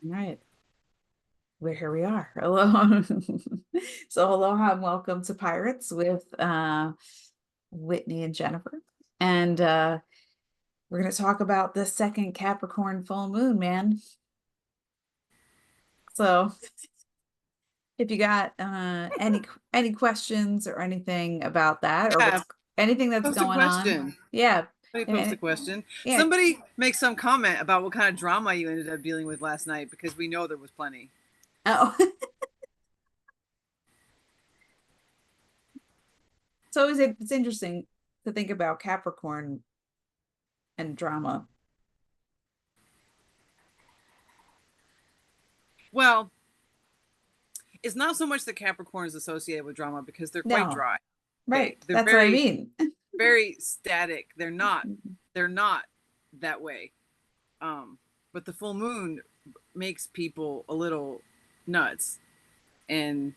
Right. Here we are. Hello. So aloha and welcome to Pirates with Whitney and Jennifer. And we're gonna talk about the second Capricorn full moon, man. So if you got any questions or anything about that or Yeah, what's anything that's post a going on, question. yeah. Somebody post a And question. yeah. Somebody make some comment about what kind of drama you ended up dealing with last night because we know there was plenty. Oh. So it's interesting to think about Capricorn and drama. Well, it's not so much that Capricorn is associated with drama because they're quite No, dry. Okay, right. they're That's what I very, mean. very static. They're not. They're not that way. Um, but the full moon makes people a little nuts, and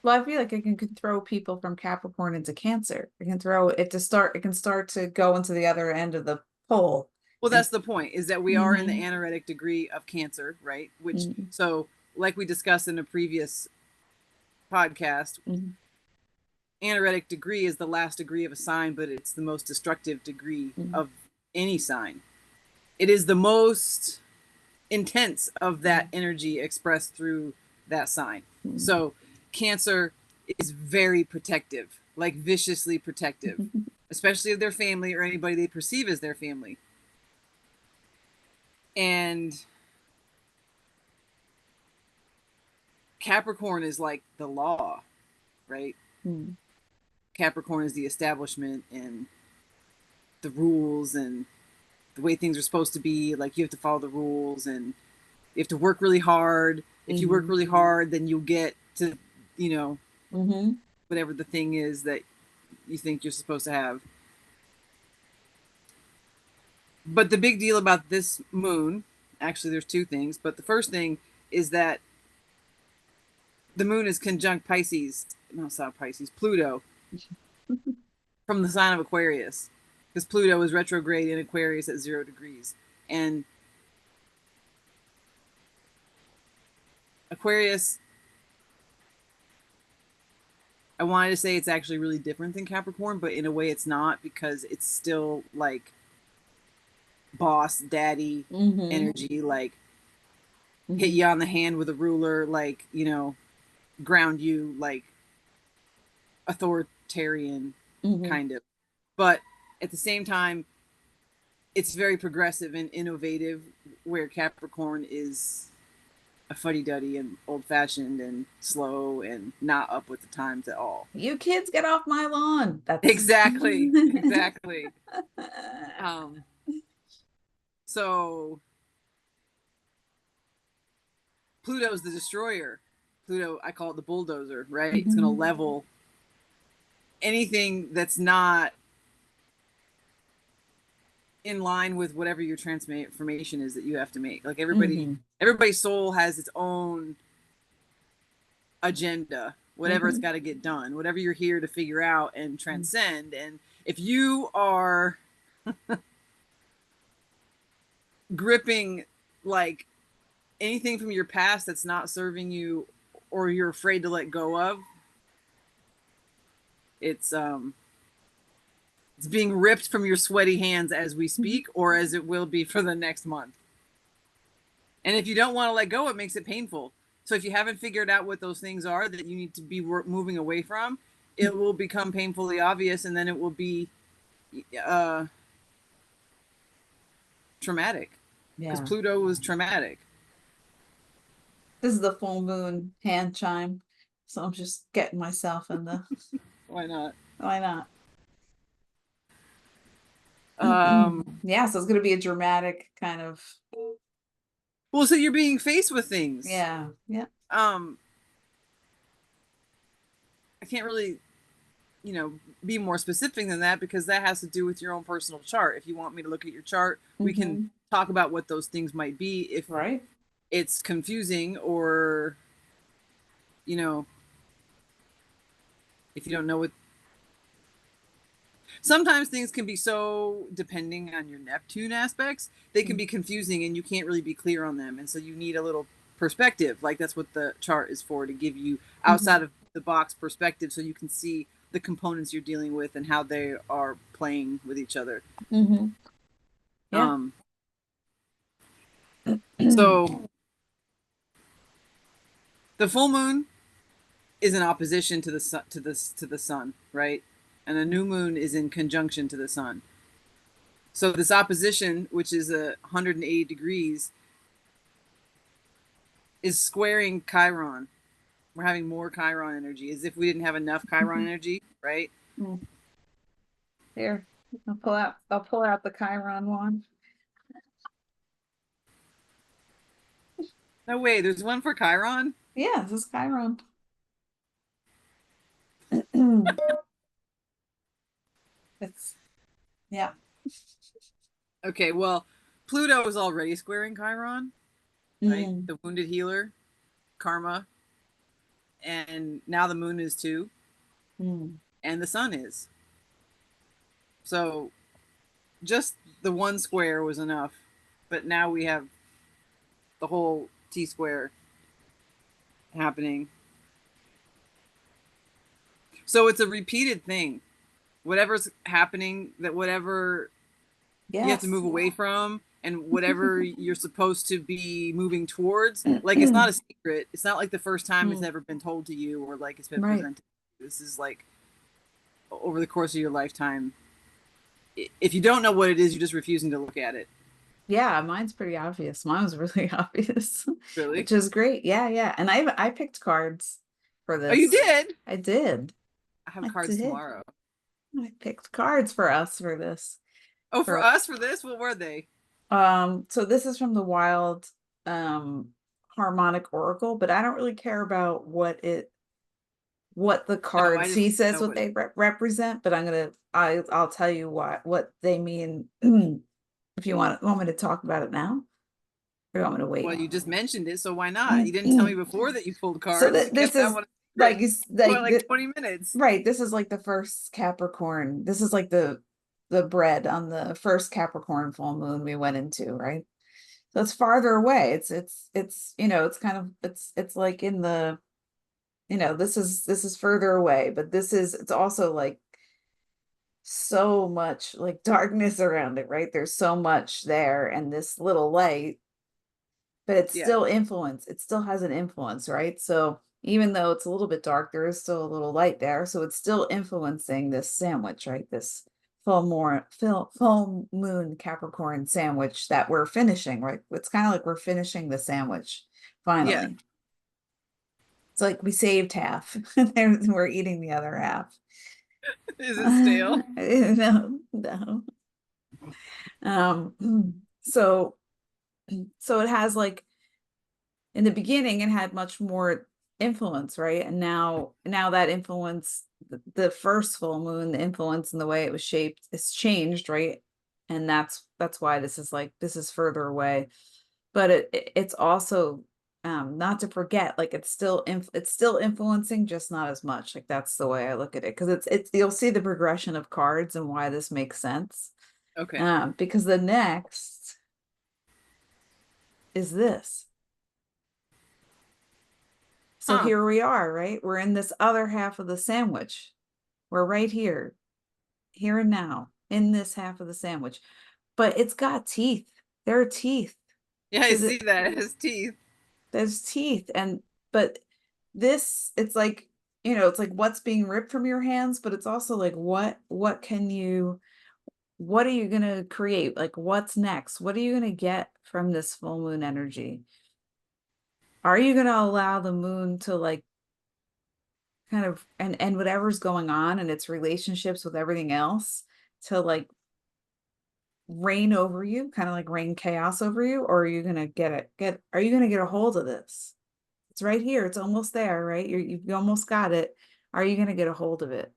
Well, I feel like it can throw people from Capricorn into Cancer. It can throw it to start, it can start to go into the other end of the pole. well, And that's the point, is that we are in the mhm, anaretic degree of Cancer, right? Which, mhm, so like we discussed in a previous podcast, mhm, anaretic degree is the last degree of a sign, but it's the most destructive degree mhm, of any sign. It is the most intense of that mhm, energy expressed through that sign. mhm, So Cancer is very protective, like viciously protective, mhm. especially of their family or anybody they perceive as their family. And Capricorn is like the law, right? Mhm. Capricorn is the establishment and the rules and the way things are supposed to be. Like, you have to follow the rules and you have to work really hard. If you work Mhm. really hard, then you'll get to, you know, Mhm. whatever the thing is that you think you're supposed to have. But the big deal about this moon, actually, there's two things. But the first thing is that the moon is conjunct Pisces, no, it's not Pisces, Pluto, from the sign of Aquarius, because Pluto is retrograde in Aquarius at 0 degrees. And Aquarius, I wanted to say it's actually really different than Capricorn, but in a way it's not, because it's still like boss daddy Mhm. energy, like hit Mhm. you on the hand with a ruler, like, ground you, like authoritarian Mhm. kind of. But at the same time, it's very progressive and innovative, where Capricorn is a fuddy-duddy and old-fashioned and slow and not up with the times at all. You kids get off my lawn. That's Exactly, exactly. Um, so Pluto's the destroyer. Pluto, I call it the bulldozer, right? It's going to Mhm. level anything that's not in line with whatever your transformation is that you have to make. Like, Mhm. everybody's soul has its own agenda, whatever it's Mhm. got to get done, whatever you're here to figure out and transcend. And if you are gripping like anything from your past that's not serving you, or you're afraid to let go of, it's it's being ripped from your sweaty hands as we Mhm. speak, or as it will be for the next month. And if you don't want to let go, it makes it painful. So if you haven't figured out what those things are that you need to be moving away from, it will become painfully obvious, and then it will be uh, traumatic, because Yeah. Pluto was traumatic. This is the full moon hand chime. So I'm just getting myself in the Why not? why not? Um, Yeah, so it's gonna be a dramatic kind of well, so you're being faced with things. yeah, yeah. Um, I can't really, be more specific than that, because that has to do with your own personal chart. If you want me to look at your chart, we can Hmm. talk about what those things might be if Right? it's confusing, or, you know, if you don't know what. Sometimes things can be so, depending on your Neptune aspects, they can Mm. be confusing and you can't really be clear on them. And so you need a little perspective. Like that's what the chart is for, to give you outside Mhm. of the box perspective so you can see the components you're dealing with and how they are playing with each other. Mhm. Yeah. Um, so the full moon is in opposition to the sun, to the sun, right? And the new moon is in conjunction to the sun. So this opposition, which is 180 degrees, is squaring Chiron. We're having more Chiron energy, as if we didn't have enough Chiron energy, right? Mm. Here, I'll pull out the Chiron one. No way, there's one for Chiron. Yeah, this is Chiron. It's yeah. Okay, well, Pluto is already squaring Chiron, right? Mm. The wounded healer, karma, and now the moon is too, Mm. and the sun is. So just the one square was enough, but now we have the whole T square happening. So it's a repeated thing. Whatever's happening, that whatever you have to Yes. move away from, and whatever you're supposed to be moving towards, like it's not a secret. It's not like the first time it's Mm. never been told to you or like it's been Right. presented. This is like over the course of your lifetime. If you don't know what it is, you're just refusing to look at it. Yeah, mine's pretty obvious. Mine was really obvious, Really? which is great. Yeah, yeah. And I picked cards for Oh, you this. did? I did. I have I cards did. tomorrow. I picked cards for us for this. Oh, for For us for this? What were they? so this is from the Wild um Harmonic Oracle, but I don't really care about what the No, I cards didn't he says know what what. they represent, but I'll tell you what they mean if you want me to talk about it now, or you want me to Well, wait. you just mentioned it, so why not? You didn't tell me before that you pulled So cards. that You kept this that is one a secret like it's for like like 20 minutes. right, this is like the first Capricorn. This is like the bread on the first Capricorn full moon we went into, right? So it's farther away. It's it's kind of it's like in the this is further away, but it's also like so much like darkness around it, right? There's so much there, and this little light, but it's Yeah, still influence. It still has an influence, right? So even though it's a little bit dark, there is still a little light there. So it's still influencing this sandwich, right? This full moon Capricorn sandwich that we're finishing, right? It's kind of like we're finishing the sandwich yeah. finally. It's like we saved half, and we're eating the other half. Is it stale? No, no. So it has like in the beginning it had much more influence, right? And now that influence, the first full moon, the influence and the way it was shaped, it's changed, right? And that's why this is further away. But it's also not to forget, like it's still influencing, just not as much. Like that's the way I look at it, because it's you'll see the progression of cards and why this makes sense. Okay. Because the next is this. So Huh. here we are, right? We're in this other half of the sandwich. We're right here and now, in this half of the sandwich. But it's got teeth. There are teeth Yeah, I to see the that. It has teeth. there's teeth. And but this, it's like, it's like what's being ripped from your hands, but it's also like what are you gonna create? Like what's next? What are you gonna get from this full moon energy? Are you gonna allow the moon to like kind of and whatever's going on and its relationships with everything else to like reign over you, kind of like rain chaos over you? Or are you gonna are you gonna get a hold of this? It's right here, it's almost there, right? You almost got it. Are you gonna get a hold of it?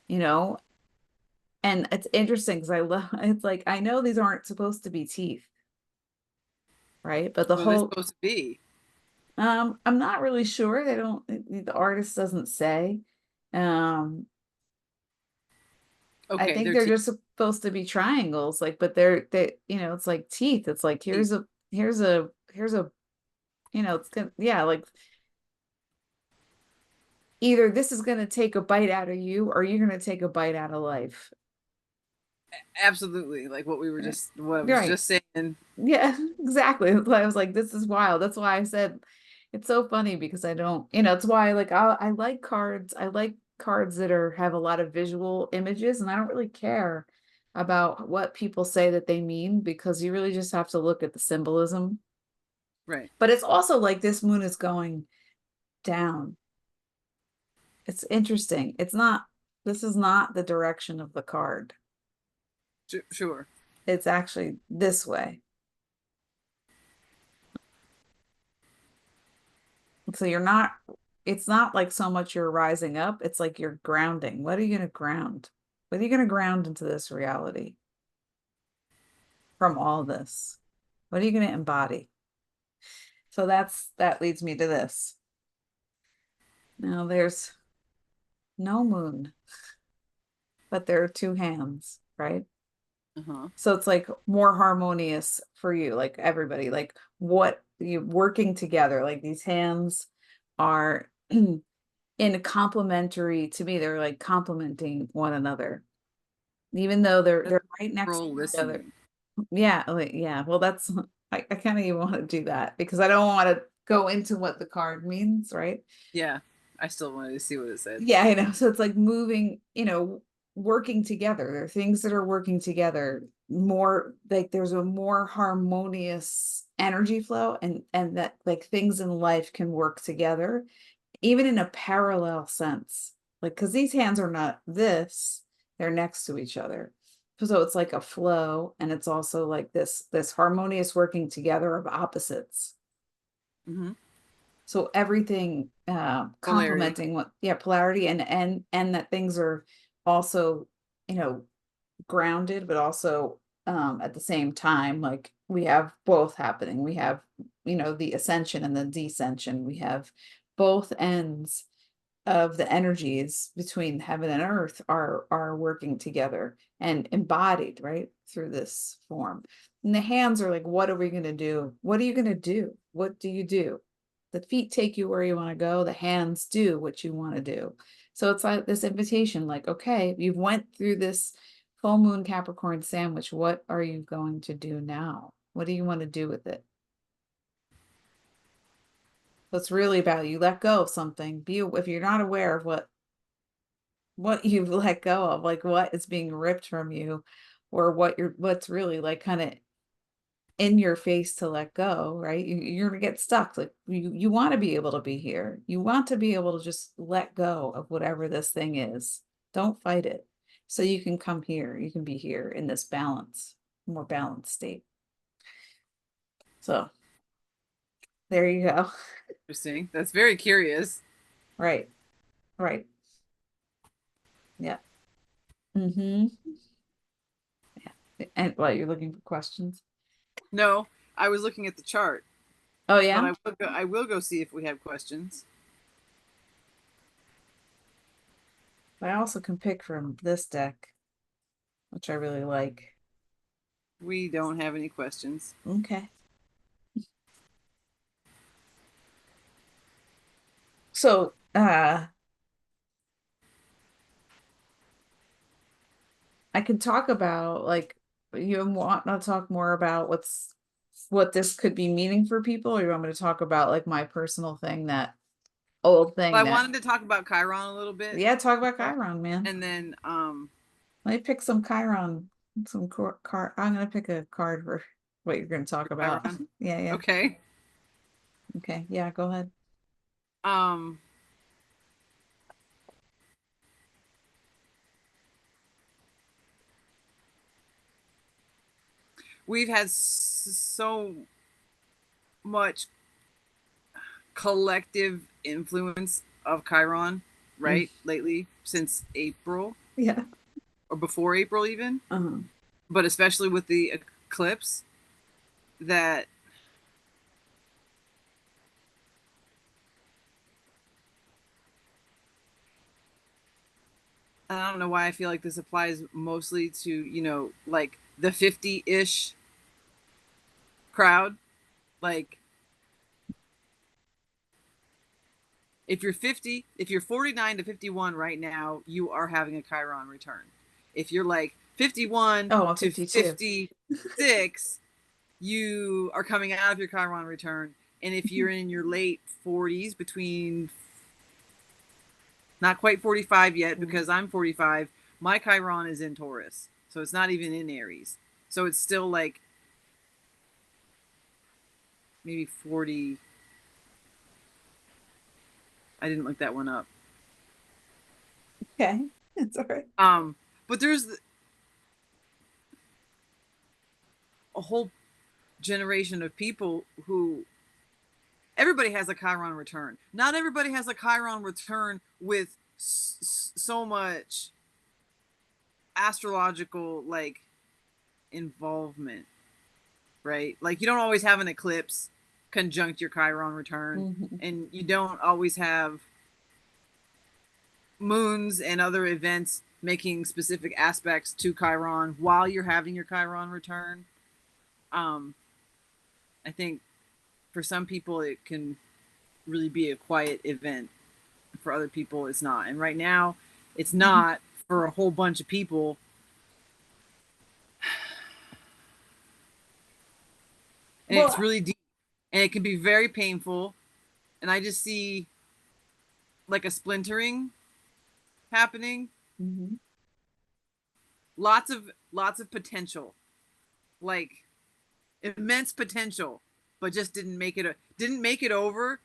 you know and it's interesting because I love it's like I know these aren't supposed to be teeth, right? But the What are they whole supposed to be? I'm not really sure. They don't, the artist doesn't say. I Okay, think they're they're teeth. just supposed to be triangles, like, but they, it's like teeth. It's like Teeth. here's a, it's gonna, yeah, like either this is gonna take a bite out of you or you're gonna take a bite out of life. Absolutely, like Right. what I was Right. just saying. Yeah, exactly. That's why I was like, this is wild. That's why I said it's so funny because I don't, it's why like I like cards. I like cards that have a lot of visual images, and I don't really care about what people say that they mean because you really just have to look at the symbolism. Right. But it's also like this moon is going down. It's interesting. This is not the direction of the card. Sure. It's actually this way. So it's not like so much you're rising up, it's like you're grounding. What are you going to ground? What are you going to ground into this reality from all this? What are you going to embody? So that leads me to this. Now there's no moon, but there are two hands, right? Uh-huh. So it's like more harmonious for you, like everybody, like what you working together, like these hands are in complementary to me, they're like complementing one another even though they're right next to Role each other. listening. Yeah, like, yeah. Well, that's I kind of even want to do that because I don't want to go into what the card means, right? Yeah, I still wanted to see what it said. Yeah, so it's like moving, working together. There are things that are working together more like there's a more harmonious energy flow and that like things in life can work together even in a parallel sense. Like, because these hands are not this, they're next to each other. So it's like a flow, and it's also like this harmonious working together of opposites. Mm-hmm. So everything Polarity. complementing what, yeah, polarity and that things are also, you know, grounded, but also at the same time, like we have both happening. We have, the ascension and the descension. We have both ends of the energies between heaven and earth are working together and embodied right through this form. And the hands are like, what are we going to do? What are you going to do? What do you do? The feet take you where you want to go, the hands do what you want to do. So it's like this invitation, like, okay, you've went through this full moon Capricorn sandwich, what are you going to do now? What do you want to do with it? So it's really about you let go of something. Be if you're not aware of what you've let go of, like what is being ripped from you, or what's really like kind of in your face to let go, right? You're gonna get stuck. Like you want to be able to be here. You want to be able to just let go of whatever this thing is. Don't fight it. So you can come here. You can be here in this more balanced state. So there you go. Interesting. That's very curious. Right. Right. Yeah. Mm-hmm. Yeah. And what, you're looking for questions? No, I was looking at the chart, Oh but yeah. I will go see if we have questions. I also can pick from this deck, which I really like. We don't have any questions. Okay. So, I can talk about like you want to talk more about what this could be meaning for people, or you want me to talk about like my personal thing that old Well, thing I that wanted to talk about Chiron a little bit, yeah, talk about Chiron, man. and then Let me pick some Chiron, card. I'm gonna pick a card for what you're gonna talk about. Chiron. Yeah, yeah. Okay. Okay, yeah, go ahead. Um, we've had so much collective influence of Chiron, Mm, right? Lately, since April yeah. or before April, even, Uh-huh. but especially with the eclipse, that I don't know why I feel like this applies mostly to, like the 50-ish crowd. Like if you're 50, if you're 49 to 51 right now, you are having a Chiron return. If you're like 51 Oh, I'm to 52. 56, you are coming out of your Chiron return. And if you're in your late 40s, between not quite 45 yet, Mm. because I'm 45, my Chiron is in Taurus. So it's not even in Aries. So it's still like maybe 40. I didn't look that one up. Okay, it's all right. But there's a whole generation of people who everybody has a Chiron return. Not everybody has a Chiron return with so much astrological like involvement, right? Like you don't always have an eclipse conjunct your Chiron return, Mhm. and you don't always have moons and other events making specific aspects to Chiron while you're having your Chiron return. Um, I think for some people it can really be a quiet event. For other people, it's not. And right now, it's Mhm. not for a whole bunch of people. And it's Well, really deep and it can be very painful. And I just see like a splintering happening. mhm. Lots of potential, like immense potential, but just didn't make it over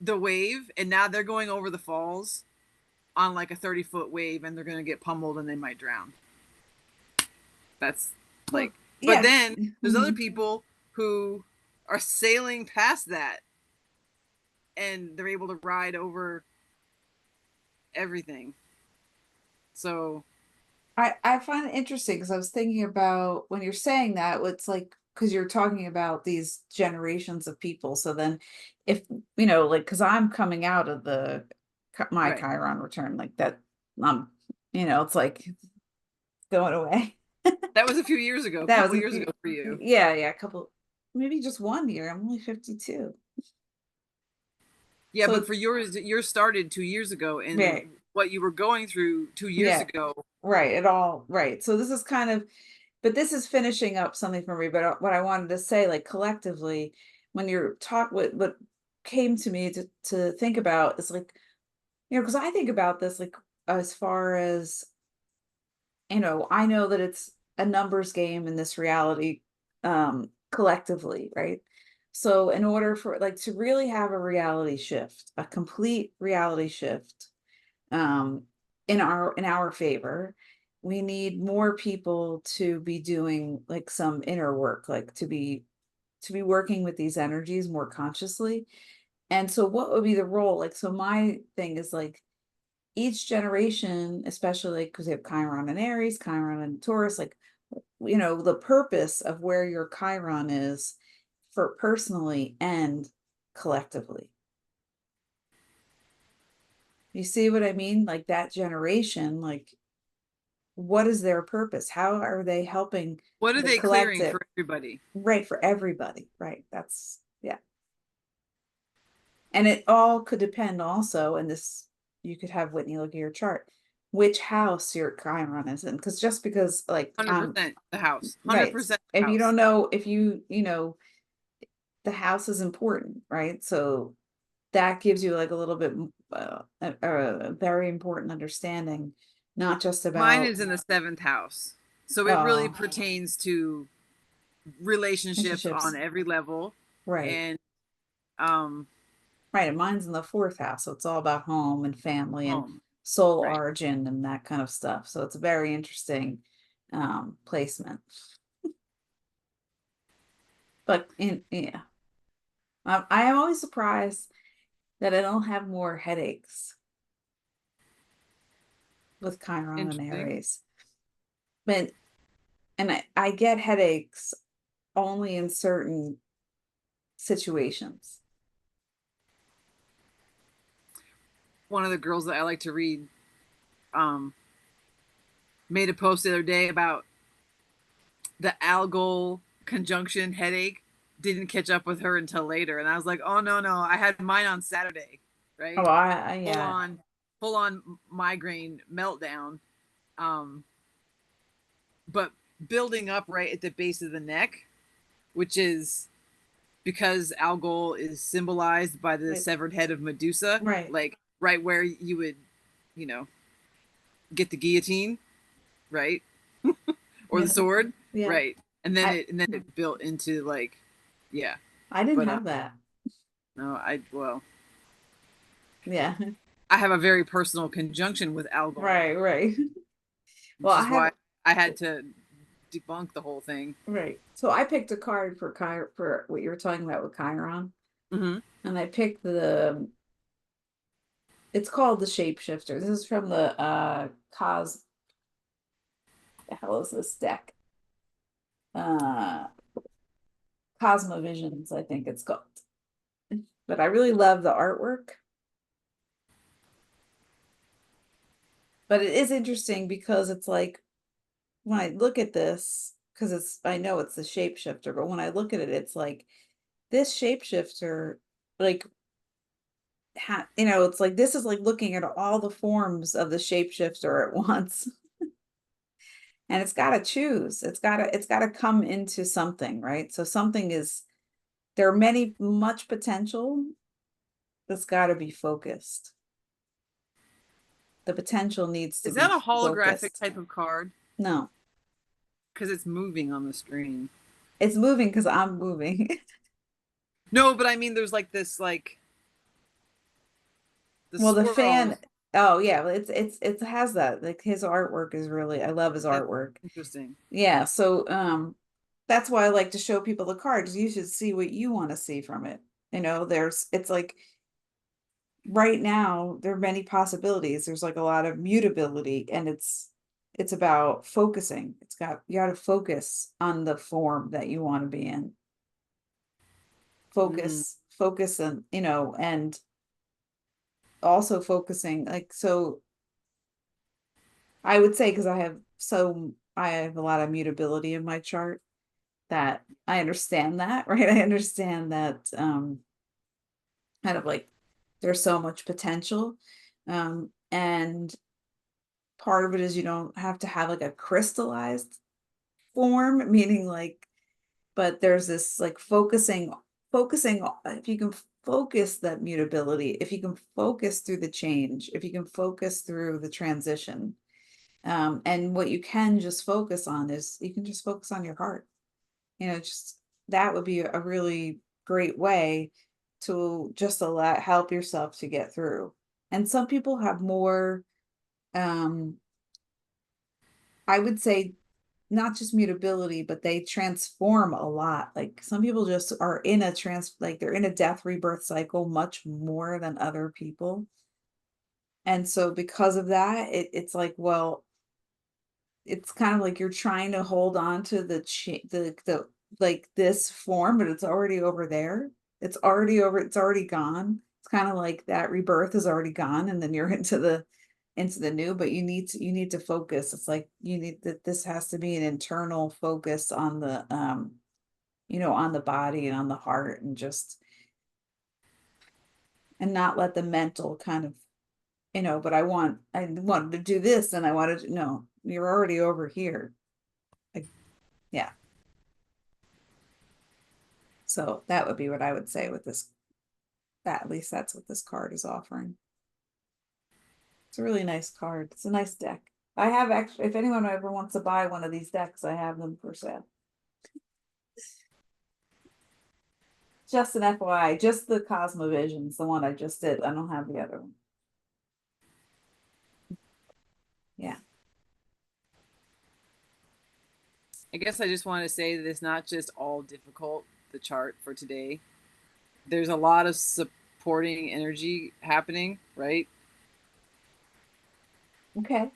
the wave. And now they're going over the falls on like a 30-foot wave, and they're going to get pummeled and they might drown. That's like, Well, but yeah. then there's other Mhm. people who are sailing past that and they're able to ride over everything. So I find it interesting because I was thinking about when you're saying that, it's like because you're talking about these generations of people. So then, if like, because I'm coming out of my right, Chiron return, like that, it's like going away. that was a few years ago, a That couple was a years few, ago for you. yeah, yeah, a couple, maybe just 1 year. I'm only 52, Yeah, but so for yours started 2 years ago, and yeah, what you were going through 2 years yeah, ago. right. It all right. So this is kind of but this is finishing up something for me, but, what I wanted to say, like, collectively, when you're talk what came to me to think about is, like, because I think about this, like, as far as, I know that it's a numbers game in this reality, collectively, right? So, in order for, like, to really have a reality shift, a complete reality shift, um, in our favor, we need more people to be doing like some inner work, like to be working with these energies more consciously. And so what would be the role? Like, so my thing is like each generation, especially because they have Chiron and Aries, Chiron and Taurus, like, the purpose of where your Chiron is for personally and collectively. You see what I mean? Like that generation, like what is their purpose? How are they helping What are the they clearing collective? for everybody? Right, for everybody, right? That's yeah. And it all could depend also, and this you could have Whitney look at your chart, which house your Chiron is in. Because just because like 100% the house. right. 100% the If you house. don't know, if the house is important, right? So that gives you like a little bit a very important understanding, not just Mine about is in the seventh house. So it really uh pertains to relationships on relationships, every level. right. And um Right, and mine's in the fourth house, so it's all about home and family and home. soul Right. origin and that kind of stuff. So it's a very interesting placement. But yeah, I am always surprised that I don't have more headaches with Chiron and Interesting. Aries. But and I get headaches only in certain situations. One of the girls that I like to read um, made a post the other day about the algol conjunction headache didn't catch up with her until later, and I was like, oh no, no, I had mine on Saturday, Oh, right? Full yeah. on, full on migraine meltdown. Um, but building up right at the base of the neck, which is because algol is symbolized by the Right. severed head of Medusa, Right. like right where you would, you know, get the guillotine, right? Or the Yeah. sword, Yeah. right? And then I it built into like, yeah. I didn't But have that. no, well, Yeah. I have a very personal conjunction with algol, Right, right. Well, which I is why have I had to debunk the whole thing. right. So I picked a card for for what you were talking about with Chiron, Mm-hmm. and I picked it's called the Shapeshifter. This is from the the hell is this deck? Uh Cosmovisions, I think it's called. But I really love the artwork. But it is interesting because it's like when I look at this, because I know it's the shapeshifter, but when I look at it, it's like this shapeshifter, like it's like this is like looking at all the forms of the shapeshifter at once. And it's got to choose. It's got to come into something, right? So something is there are much potential that's got to be focused. The potential needs to Is that be a holographic focused. type of card? No, Because it's moving on the screen. it's moving because I'm moving. No, but I mean, there's like this, like the Well, the swirls. fan, oh yeah, well, it has that. Like his artwork is really, I love his That's artwork. interesting. Yeah, so that's why I like to show people the cards. You should see what you want to see from it. It's like right now there are many possibilities. There's like a lot of mutability, and it's about focusing. You got to focus on the form that you want to be in. Mm. Focus, and and also focusing like so. I would say because I have a lot of mutability in my chart that I understand that, right? I understand that kind of like there's so much potential. And part of it is you don't have to have like a crystallized form, meaning like, but there's this like focusing, if you can focus that mutability, if you can focus through the change, if you can focus through the transition, and what you can just focus on is you can just focus on your heart. Just that would be a really great way to just help yourself to get through. And some people have more, um, I would say not just mutability, but they transform a lot. Like some people just are in like they're in a death rebirth cycle much more than other people. And so because of that, it's like, well, it's kind of like you're trying to hold on to the like this form, but it's already over there. It's already gone. It's kind of like that rebirth is already gone, and then you're into the new, but you need to focus. It's like you need that this has to be an internal focus on the on the body and on the heart, and just and not let the mental kind of but I wanted to do this, and I wanted to no, you're already over here. Like, yeah. So that would be what I would say with this. That at least that's what this card is offering. It's a really nice card. It's a nice deck. I have actually, if anyone ever wants to buy one of these decks, I have them for sale. Just an FYI, just the Cosmovisions, the one I just did. I don't have the other one. Yeah. I guess I just want to say that it's not just all difficult, the chart for today. There's a lot of supporting energy happening, right? Okay. Good.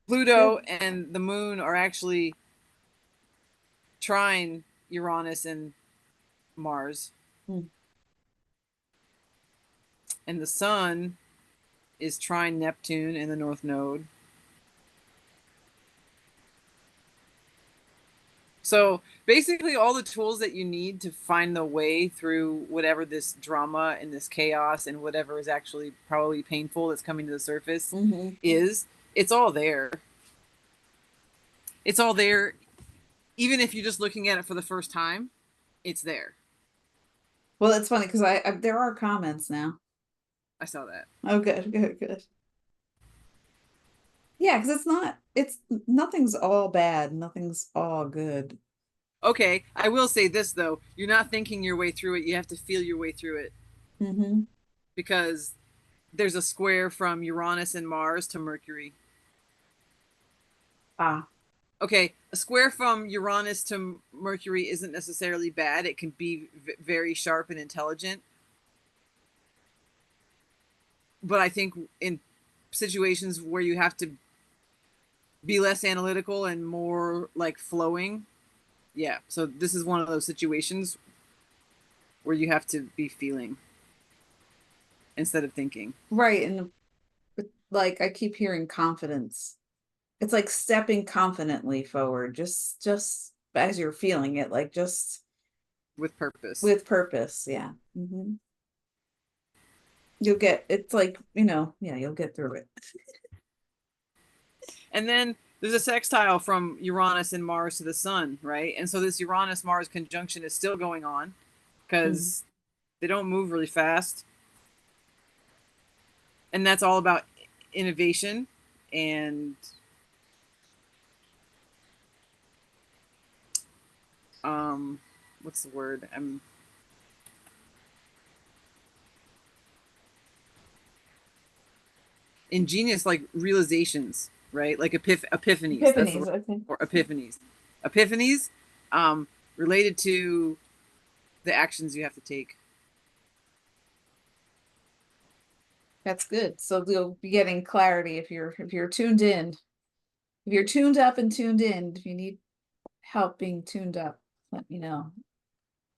Pluto and the moon are actually trine Uranus and Mars, Mm. and the sun is trine Neptune in the North Node. So basically, all the tools that you need to find the way through whatever this drama and this chaos and whatever is actually probably painful that's coming to the surface Hmm. is, it's all there. It's all there. Even if you're just looking at it for the first time, it's there. Well, it's funny because I there are comments now. I saw that. Oh, good, good, good. Yeah, because it's nothing's all bad, nothing's all good. Okay, I will say this though. You're not thinking your way through it. You have to feel your way through it Hmm. because there's a square from Uranus and Mars to Mercury. Ah, Okay, a square from Uranus to Mercury isn't necessarily bad. It can be very sharp and intelligent. But I think in situations where you have to be less analytical and more like flowing, yeah. So this is one of those situations where you have to be feeling instead of thinking. right. And like I keep hearing confidence. It's like stepping confidently forward, just as you're feeling it, like just With purpose. with purpose. Yeah. Hmm. You'll get it's like, yeah, you'll get through it. And then there's a sextile from Uranus and Mars to the sun, right? And so this Uranus Mars conjunction is still going on Mm. because they don't move really fast. And that's all about innovation and um what's the word? Ingenious like realizations, right? Like epiphanies. That's the Epiphanies, word. okay. Or epiphanies. Epiphanies related to the actions you have to take. That's good. So you'll be getting clarity if you're tuned in. If you're tuned up and tuned in, if you need help being tuned up, let me know.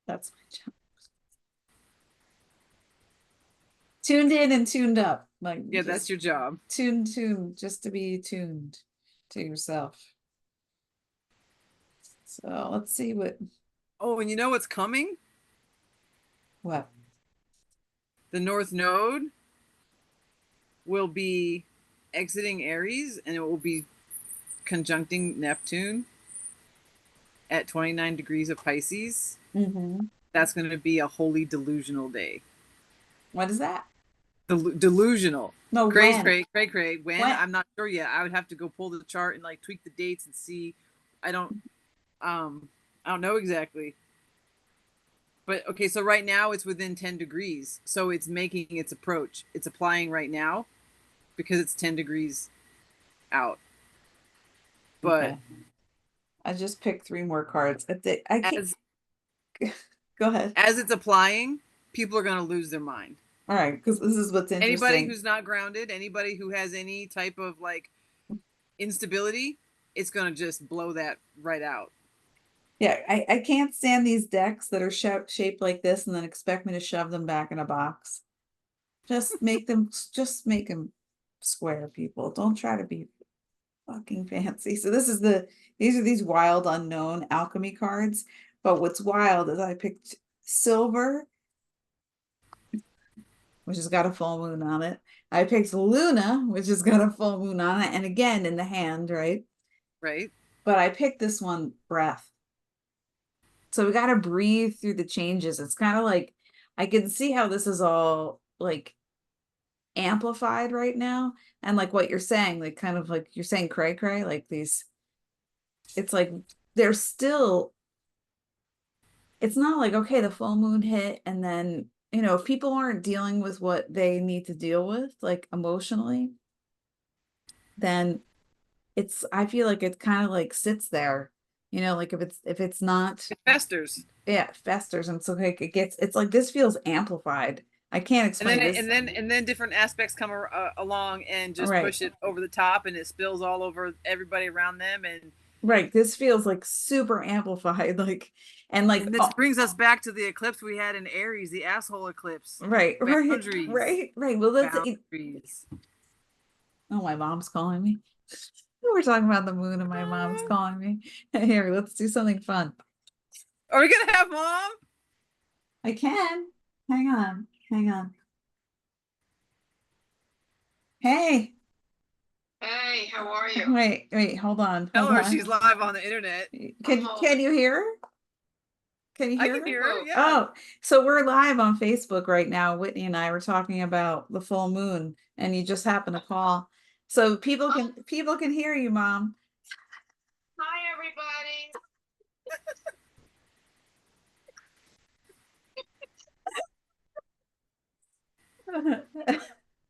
That's my job. Tuned in and tuned up. Like Yeah, that's just your job. tuned, just to be tuned to yourself. So let's see Oh, and you know what's coming? what. The North Node will be exiting Aries and it will be conjuncting Neptune at 29 degrees of Pisces. Hmm. That's going to be a wholly delusional day. What is that? Delusional. No, Cray, when? cray, cray, cray. When? When? I'm not sure yet. I would have to go pull the chart and like tweak the dates and see. I don't, um, I don't know exactly. But okay, so right now it's within 10 degrees. So it's making its approach. It's applying right now because it's 10 degrees out. But Okay. I just picked three more cards. I can't as go ahead. as it's applying, people are going to lose their mind. All right, because this is what's Anybody interesting. who's not grounded, anybody who has any type of like instability, it's going to just blow that right out. Yeah, I can't stand these decks that are shaped like this and then expect me to shove them back in a box. Just make them square, people. Don't try to be fucking fancy. So these are these wild unknown alchemy cards. But what's wild is I picked silver, which has got a full moon on it. I picked Luna, which has got a full moon on it, and again in the hand, right? Right? But I picked this one, breath. So we got to breathe through the changes. It's kind of like I can see how this is all like amplified right now. And like what you're saying, like kind of like you're saying cray cray, like these, it's like there's still, it's not like, okay, the full moon hit. And then, if people aren't dealing with what they need to deal with, like emotionally, then I feel like it kind of like sits there, like if it's not, It festers. yeah, it festers. And so like it's like this feels amplified. I can't And then explain this. and then different aspects come along and All just right. push it over the top and it spills all over everybody around them Right. This feels like super amplified. Like, and like, and this oh, brings us back to the eclipse we had in Aries, the asshole eclipse. right, right, Boundaries. right, right. Well, that's it. Boundaries. Oh, my mom's calling me. We're talking about the moon and my mom's calling me. Here, let's do something fun. Are we gonna have mom? I can. Hang on. Hang on. Hey. Hey, how are you? Wait, hold on. Tell Hold her on. she's live on the internet. Can you hear her? Can you I hear can her? hear her. Yeah. Oh, so we're live on Facebook right now. Whitney and I were talking about the full moon, and you just happened to call. So people can hear you, Mom. Hi, everybody.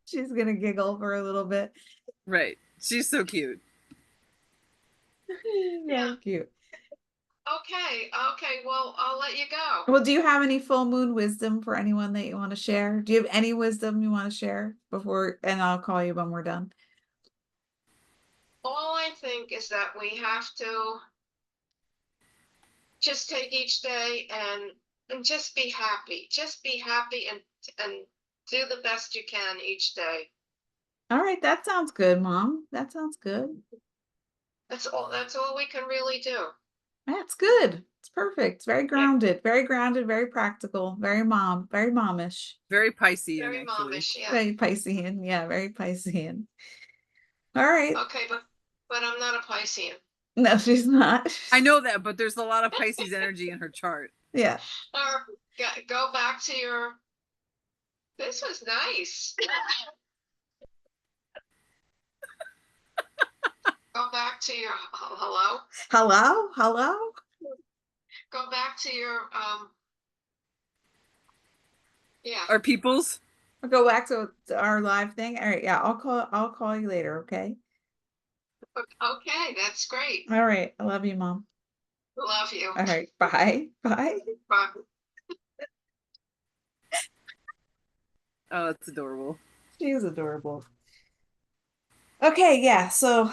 She's gonna giggle for a little bit. Right. She's so cute. Yeah. So cute. Okay. Well, I'll let you go. Well, do you have any full moon wisdom for anyone that you want to share? Do you have any wisdom you want to share before, and I'll call you when we're done. All I think is that we have to just take each day and just be happy. Just be happy and do the best you can each day. All right, that sounds good, Mom. That sounds good. That's all we can really do. That's good. It's perfect. It's Yeah. very grounded, very practical, very momish, Very Piscean, Very actually. momish, yeah. very Piscean. Yeah, very Piscean. All right. Okay, but I'm not a Piscean. No, she's not. I know that, but there's a lot of Pisces energy in her chart. Yeah. Or go back to your. This was nice. Go back to your hello. Hello? Hello? Go back to your yeah. Our peoples. We'll go back to our live thing. All right, yeah, I'll call you later, okay? Okay, that's great. All right. I love you, Mom. Love you. All right. Bye. Bye. Bye. Oh, that's adorable. She's adorable. Okay, yeah. So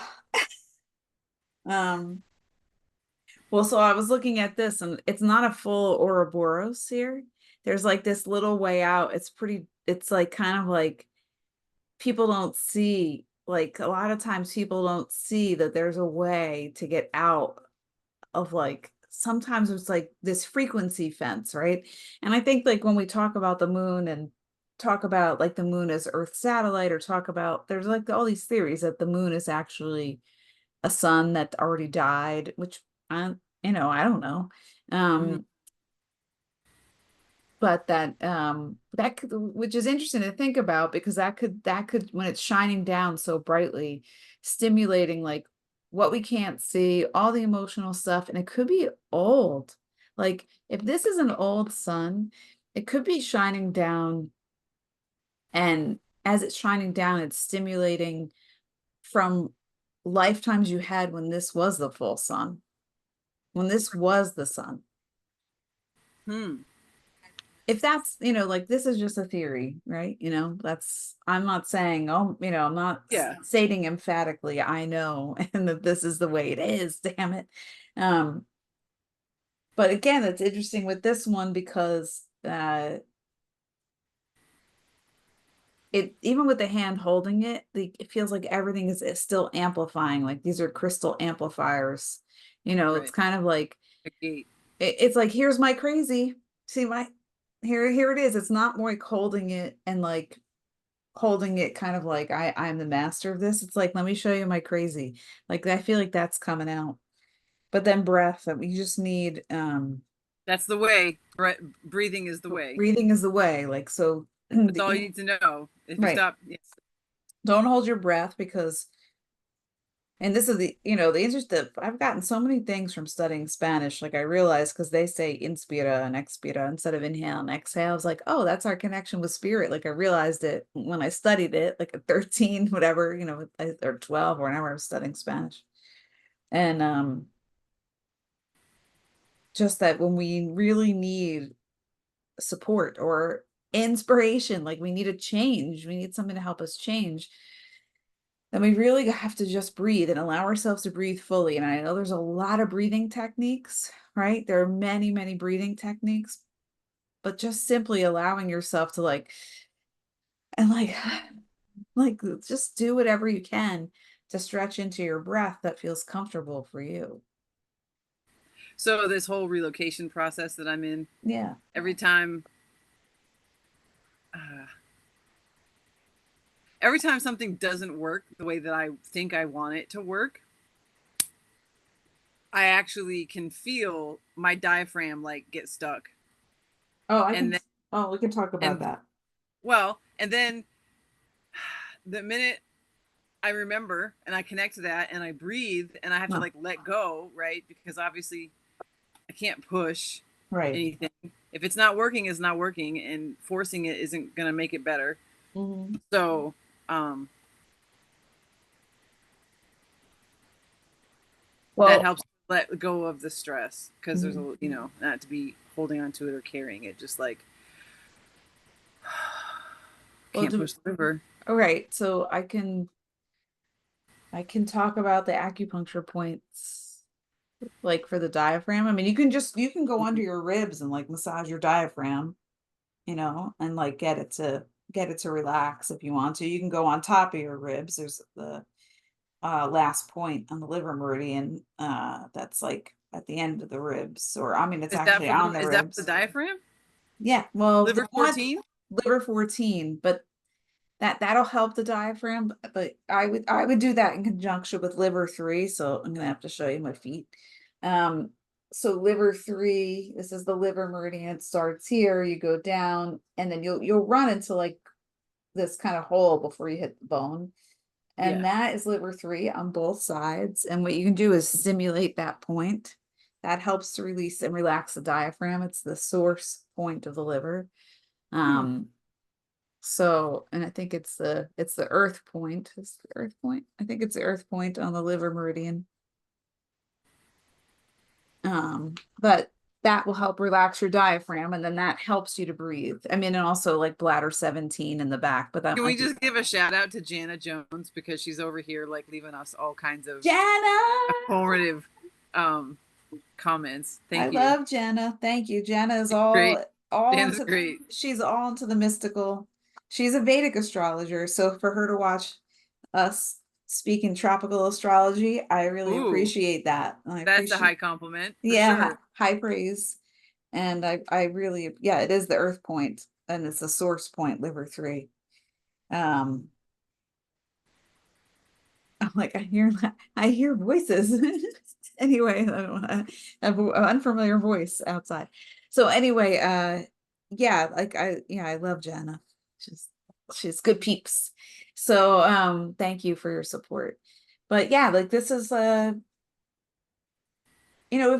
um well, so I was looking at this and it's not a full Ouroboros here. There's like this little way out. It's like kind of like people don't see, like a lot of times people don't see that there's a way to get out of, like, sometimes it's like this frequency fence, right? And I think like when we talk about the moon and talk about like the moon as Earth satellite, or talk about, there's like all these theories that the moon is actually a sun that already died, which I, I don't know. Mhm. Um, but that could, which is interesting to think about, because that could when it's shining down so brightly, stimulating like what we can't see, all the emotional stuff, and it could be old. Like if this is an old sun, it could be shining down, and as it's shining down, it's stimulating from lifetimes you had when this was the full sun, when this was the sun. Hmm. If that's, like this is just a theory, right? That's, I'm not saying, oh, I'm not Yeah. stating emphatically, I know, and that this is the way it is, damn it. But again, it's interesting with this one because it, even with the hand holding it, it feels like everything is still amplifying. Like these are crystal amplifiers. It's Right. kind of like A gate. it's like, here's my crazy. See my, here it is. It's not more like holding it and like holding it kind of like I'm the master of this. It's like, let me show you my crazy. Like I feel like that's coming out. But then breath, that we just need That's the way. Breathing is the way. breathing is the way. Like so That's all you need to know. If you right. stop, yes. Don't hold your breath, because, and this is the interest that I've gotten so many things from studying Spanish. Like I realized, because they say inspira and expira instead of inhale and exhale. I was like, oh, that's our connection with spirit. Like I realized it when I studied it, like at 13, whatever, or 12, or whenever I was studying Spanish. And just that when we really need support or inspiration, like we need a change, we need something to help us change, then we really have to just breathe and allow ourselves to breathe fully. And I know there's a lot of breathing techniques, right? There are many, many breathing techniques, but just simply allowing yourself to like, and like, like just do whatever you can to stretch into your breath that feels comfortable for you. So this whole relocation process that I'm in, Yeah. every time uh, every time something doesn't work the way that I think I want it to work, I actually can feel my diaphragm like get stuck. Oh, And then, we can talk about and that. well, and then the minute I remember and I connect to that and I breathe and I have to No. like let go, right? Because obviously I can't push Right. anything. If it's not working, it's not working, and forcing it isn't going to make it better. Mm-hmm. So, that helps let go of the stress, because there's a, not to be holding on to it or carrying it, just like can't push the liver. All right, so I can talk about the acupuncture points, like for the diaphragm. I mean, you can go under your ribs and like massage your diaphragm, and like get it to relax if you want to. You can go on top of your ribs. There's the last point on the liver meridian, that's like at the end of the ribs, or I mean, it's actually on the Is that ribs. the diaphragm? Yeah, well, Liver 14? Liver 14, but that'll help the diaphragm. But I would do that in conjunction with liver 3. So I'm gonna have to show you my feet. So liver 3, this is the liver meridian. It starts here, you go down, and then you'll run into like this kind of hole before you hit the bone. And that is liver 3 on both sides. And what you can do is simulate that point. That helps to release and relax the diaphragm. It's the source point of the liver. So, and I think it's the earth point. It's the earth point. I think it's the earth point on the liver meridian. But that will help relax your diaphragm, and then that helps you to breathe. I mean, and also like bladder 17 in the back. But that Can we might be just give a shout out to Jana Jones, because she's over here like leaving us all kinds of Jana. informative comments. Thank you. I love Jana. Thank you. Jana is Great. all Jana's into, great. she's all into the mystical. She's a Vedic astrologer, so for her to watch us speak in tropical astrology, I really appreciate that. That's a high compliment. For Yeah, sure. high praise. And I really, yeah, it is the earth point, and it's the source point, liver 3. I'm like, I hear voices. Anyway, I don't know, an unfamiliar voice outside. So anyway, yeah, like I love Jenna. She's good peeps. So thank you for your support. But yeah, like this is we've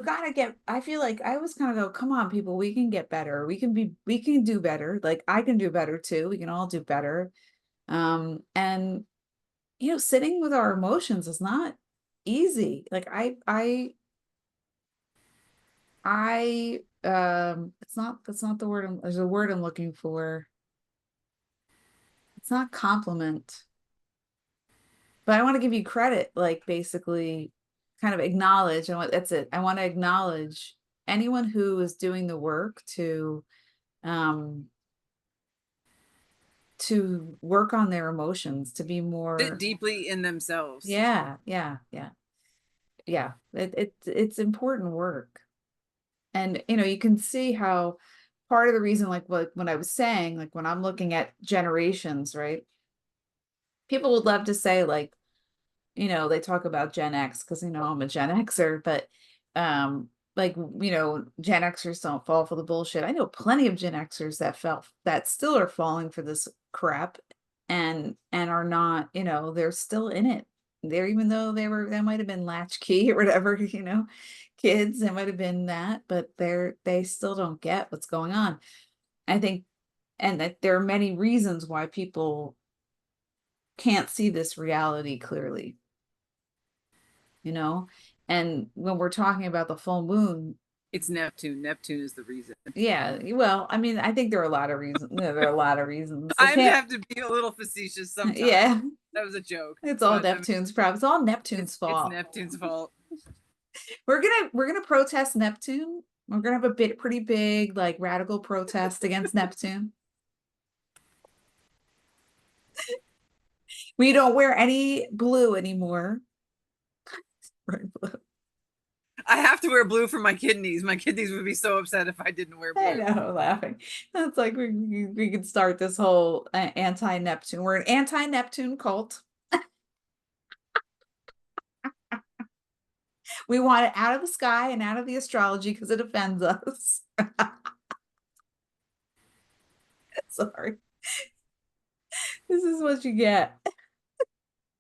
got to get, I feel like I always kind of go, come on, people, we can get better. We can do better. Like I can do better too. We can all do better. And sitting with our emotions is not easy. Like that's not the word. There's a word I'm looking for. It's not compliment, but I want to give you credit, like basically kind of acknowledge, and that's it. I want to acknowledge anyone who is doing the work um to work on their emotions, to be more Sit deeply in themselves. Yeah. It's important work. And you can see how part of the reason, like when I was saying, like when I'm looking at generations, right? People would love to say like, they talk about Gen X because I'm a Gen Xer, but like Gen Xers don't fall for the bullshit. I know plenty of Gen Xers that still are falling for this crap, and are not, they're still in it. They're, even though they might have been latchkey or whatever, kids, they might have been that, but they still don't get what's going on. I think, and that there are many reasons why people can't see this reality clearly. And when we're talking about the full moon, it's Neptune. Neptune is the reason. Yeah, well, I mean, I think there are a lot of reasons. There are a lot of reasons. I have to be a little facetious sometimes. Yeah, that was a joke. It's all Neptune's problem. It's all Neptune's fault. It's Neptune's fault. We're gonna protest Neptune. We're gonna have a pretty big, like, radical protest against Neptune. We don't wear any blue anymore. Right, blue. I have to wear blue for my kidneys. My kidneys would be so upset if I didn't wear I blue. know, laughing. That's like we could start this whole anti-Neptune. We're an anti-Neptune cult. We want it out of the sky and out of the astrology because it offends us. Sorry. This is what you get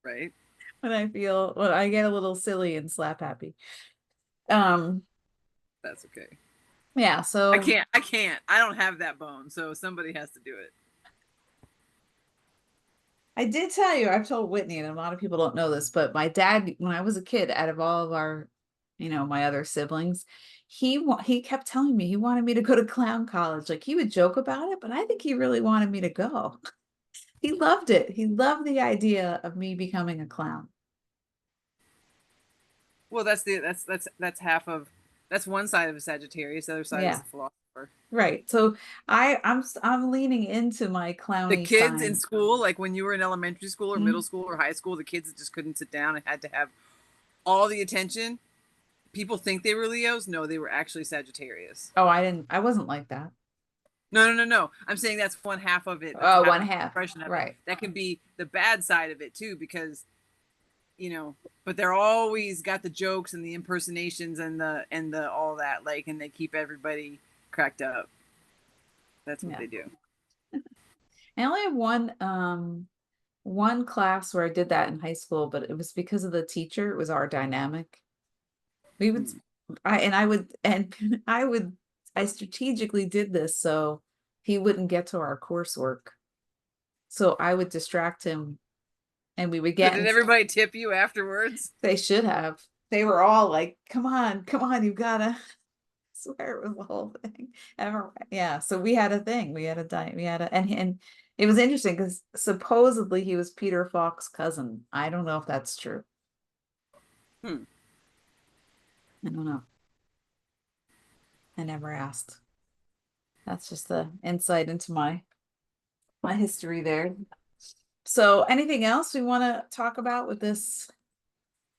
Right? when I get a little silly and slap happy. That's okay. Yeah, so I can't. I don't have that bone, so somebody has to do it. I did tell you, I've told Whitney, and a lot of people don't know this, but my dad, when I was a kid, out of all of our, my other siblings, he kept telling me he wanted me to go to clown college. Like he would joke about it, but I think he really wanted me to go. He loved it. He loved the idea of me becoming a clown. Well, that's half of that's one side of a Sagittarius. The other side is Yeah, the philosopher. right. So I'm leaning into my The clowny kids in sign. school, like when you were in elementary school or middle Mhm. school or high school, the kids that just couldn't sit down and had to have all the attention. People think they were Leos. No, they were actually Sagittarius. Oh, I wasn't like that. No. I'm saying that's one half of it. That's Oh, half one of the half. expression of it. Right. That can be the bad side of it too, because but they're always got the jokes and the impersonations and the all that, like, and they keep everybody cracked up. That's what Yeah. they do. I only have one class where I did that in high school, but it was because of the teacher. It was our dynamic. We would, I would, and I strategically did this so he wouldn't get to our coursework. So I would distract him and we would So get did in, everybody tip you afterwards? they should have. They were all like, come on, you gotta swear it was the whole thing. Yeah, so we had a thing. And it was interesting because supposedly he was Peter Falk's cousin. I don't know if that's true. Hmm. I don't know. I never asked. That's just the insight into my history there. So anything else we want to talk about with this,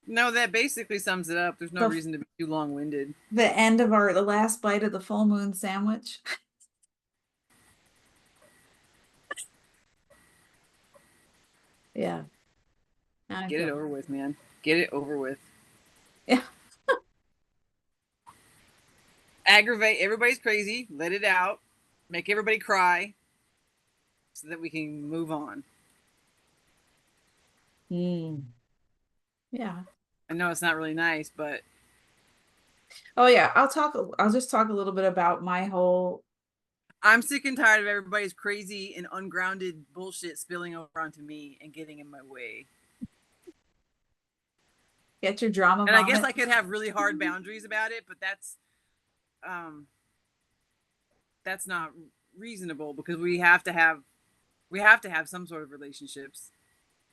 No, that basically sums it up. There's no the reason to be too long-winded. the end of the last bite of the full moon sandwich? Yeah. I Get it feel over with, man. Get it over with. yeah. Aggravate everybody's crazy. Let it out. Make everybody cry so that we can move on. Yeah. I know it's not really nice, but Oh yeah, I'll just talk a little bit about my whole I'm sick and tired of everybody's crazy and ungrounded bullshit spilling over onto me and getting in my way. get your drama And I guess vomit. I could have really hard boundaries about it, but that's not reasonable because we have to have some sort of relationships.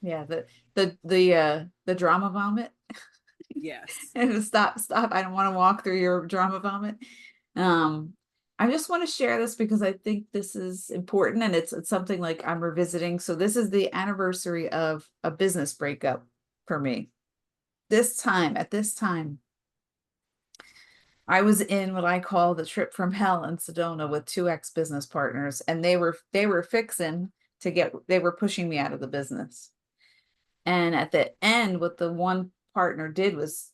Yeah, the drama vomit. Yes. And stop. I don't want to walk through your drama vomit. Um, I just want to share this because I think this is important and it's something like I'm revisiting. So this is the anniversary of a business breakup for me. At this time, I was in what I call the trip from hell in Sedona with two ex-business partners, and they were fixing they were pushing me out of the business. And at the end, what the one partner did was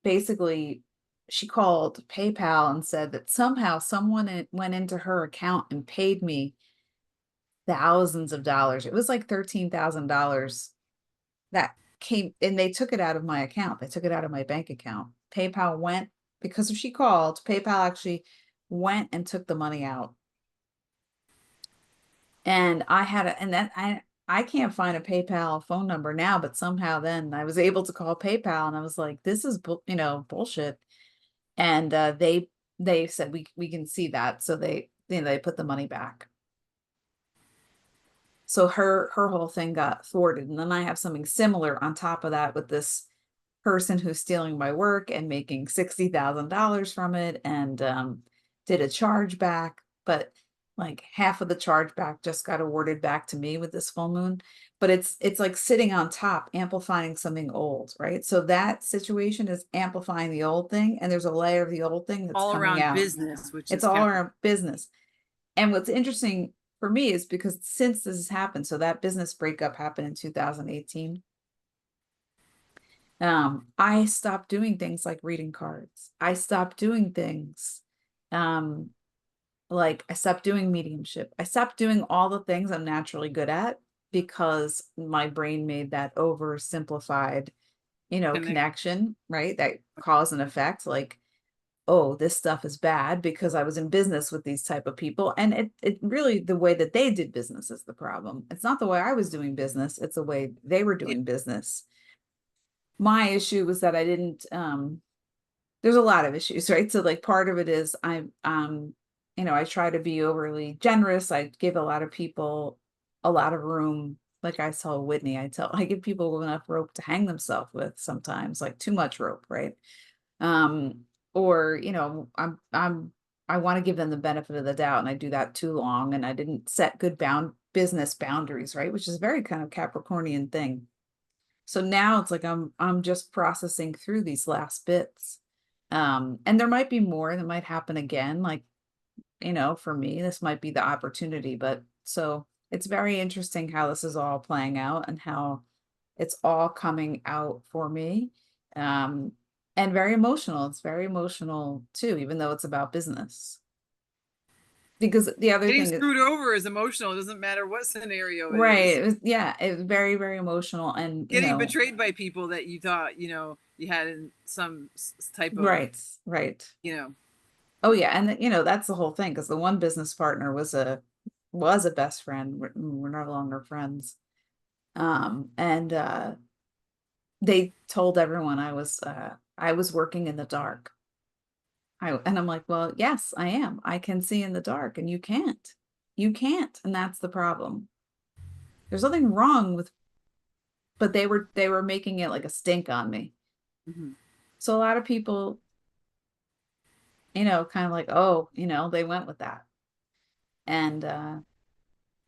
basically she called PayPal and said that somehow someone went into her account and paid me thousands of dollars. It was like $13,000 that came, and they took it out of my account. They took it out of my bank account. PayPal went, because if she called, PayPal actually went and took the money out. And I can't find a PayPal phone number now, but somehow then I was able to call PayPal and I was like, this is bullshit. And they said we can see that. So they put the money back. So her whole thing got thwarted. And then I have something similar on top of that with this person who's stealing my work and making $60,000 from it and did a chargeback. But like half of the chargeback just got awarded back to me with this full moon, but it's like sitting on top, amplifying something old, right? So that situation is amplifying the old thing, and there's a layer of the old thing that's All coming around out. business, which It's is all Capricorn. around business. And what's interesting for me is because since this has happened, so that business breakup happened in 2018. I stopped doing things like reading cards. I stopped doing things, um, like I stopped doing mediumship. I stopped doing all the things I'm naturally good at because my brain made that oversimplified, Connect. connection, right? That cause and effect, like, oh, this stuff is bad because I was in business with these type of people. And it really, the way that they did business is the problem. It's not the way I was doing business, it's the way they were Yeah. doing business. My issue was that I didn't, there's a lot of issues, right? So like part of it is I try to be overly generous. I give a lot of people a lot of room. Like I tell Whitney, I give people enough rope to hang themselves with sometimes, like too much rope, right? Um, or I want to give them the benefit of the doubt, and I do that too long, and I didn't set good business boundaries, right? Which is a very kind of Capricornian thing. So now it's like I'm just processing through these last bits. And there might be more that might happen again. Like, for me, this might be the opportunity, but so it's very interesting how this is all playing out and how it's all coming out for me. Um, and very emotional. It's very emotional too, even though it's about business. Because the other Getting thing is, screwed over is emotional. It doesn't matter what scenario it right, is. yeah, it was very, very emotional. And, Getting betrayed by people that you thought, you had in some type of, right, right. you know, Oh yeah, and that's the whole thing because the one business partner was a best friend. We're no longer friends. And they told everyone I was working in the dark. I'm like, well, yes, I am. I can see in the dark, and you can't. You can't, and that's the problem. There's nothing wrong with, but they were making it like a stink on me. mhm. So a lot of people, kind of like, oh, they went with that. And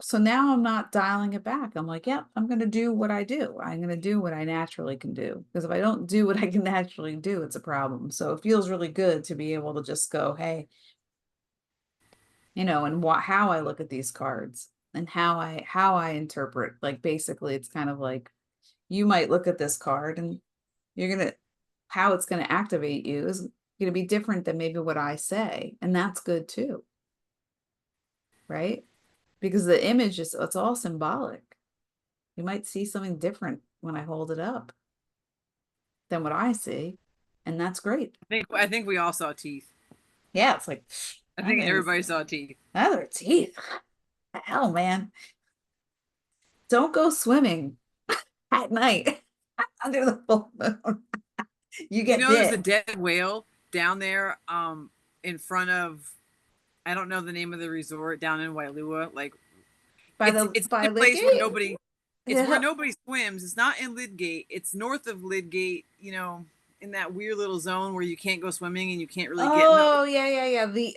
so now I'm not dialing it back. I'm like, yeah, I'm going to do what I do. I'm going to do what I naturally can do. Because if I don't do what I can naturally do, it's a problem. So it feels really good to be able to just go, hey, and how I look at these cards and how I interpret. Like basically, it's kind of like you might look at this card and you're gonna how it's going to activate you is going to be different than maybe what I say, and that's good too, right? Because the image is it's all symbolic. You might see something different when I hold it up than what I see, and that's great. I think we all saw teeth. Yeah, it's like I that think thing is everybody saw teeth. other teeth. Hell, man, don't go swimming at night under the full moon. You You get know, there's a bit dead whale down there, in front of, I don't know the name of the resort down in Wailua. Like, by it's the it's by in a place where Lidgate. nobody, it's where Yeah. nobody swims. It's not in Lidgate. It's north of Lidgate. In that weird little zone where you can't go swimming and you can't really get in the. Oh yeah, yeah, yeah. The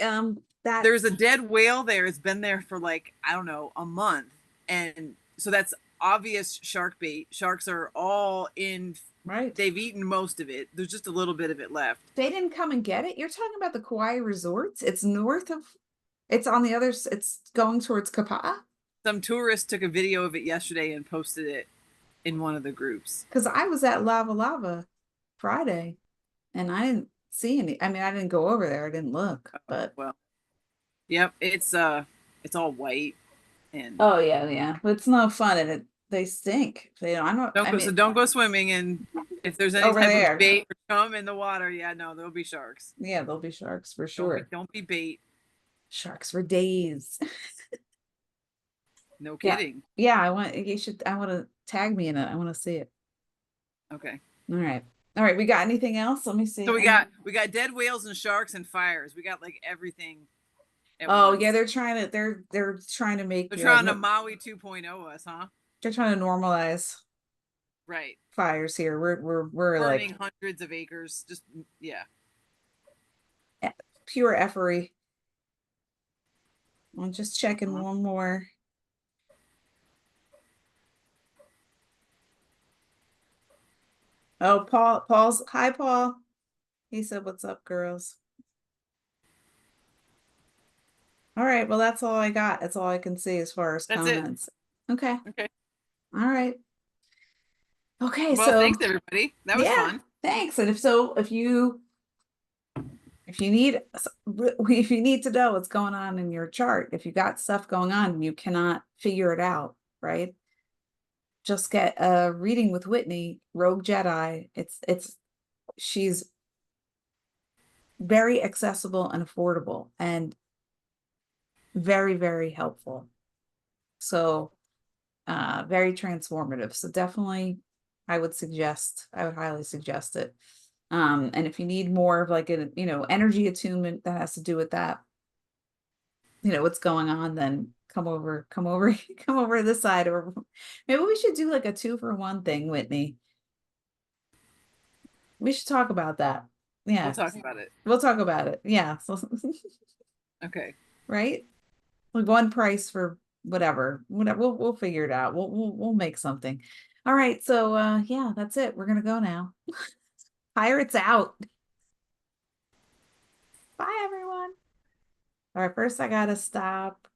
that There's a dead whale there. It's been there for like, I don't know, a month, and so that's obvious shark bait. Sharks are all in. right. They've eaten most of it. There's just a little bit of it left. They didn't come and get it. You're talking about the Kauai resorts. It's north of. It's on the other. It's going towards Kapaa. Some tourist took a video of it yesterday and posted it in one of the groups. Because I was at Lava Lava Friday, and I didn't see any. I mean, I didn't go over there. I didn't look, but Well, yep, it's all white and oh yeah, yeah. But it's no fun, and they stink. They don't. I don't. don't I go. So mean, don't go swimming. And if there's any over type of there, bait or chum in the water, yeah, no, there'll be sharks. yeah, there'll be sharks for Don't be sure. don't be bait. Sharks for days. No Yeah, kidding. yeah. I want you should. I want to tag me in it. I want to see it. Okay. All right, all right. We got anything else? Let me see. So we And got we got dead whales and sharks and fires. We got like everything at oh yeah, once. they're trying to make They're trying to Maui 2.0 us, huh? they're trying to normalize Right. fires here. We're like Burning hundreds of acres. Just yeah. pure effery. I'm just checking one more. Oh, Paul's, hi, Paul. He said, what's up, girls? All right, well, that's all I got. That's all I can see as far as That's it. comments. Okay. Okay. All right. Okay, Well, so thanks everybody. That was yeah, fun. thanks. And if you need if you need to know what's going on in your chart, if you got stuff going on and you cannot figure it out, right? Just get a reading with Whitney, Rogue Jedi. She's very accessible and affordable and very, very helpful. So very transformative. So definitely I would highly suggest it. And if you need more of like a, energy attunement that has to do with that, what's going on, then come over, come over to this side, or maybe we should do like a 2-for-1 thing, Whitney. We should talk about that. Yeah. We'll talk about it. We'll talk about it. Yeah. So, Okay. right? Like one price for whatever. We'll figure it out. We'll make something. All right. So yeah, that's it. We're gonna go now. Pirates out. Bye everyone. All right, first I gotta stop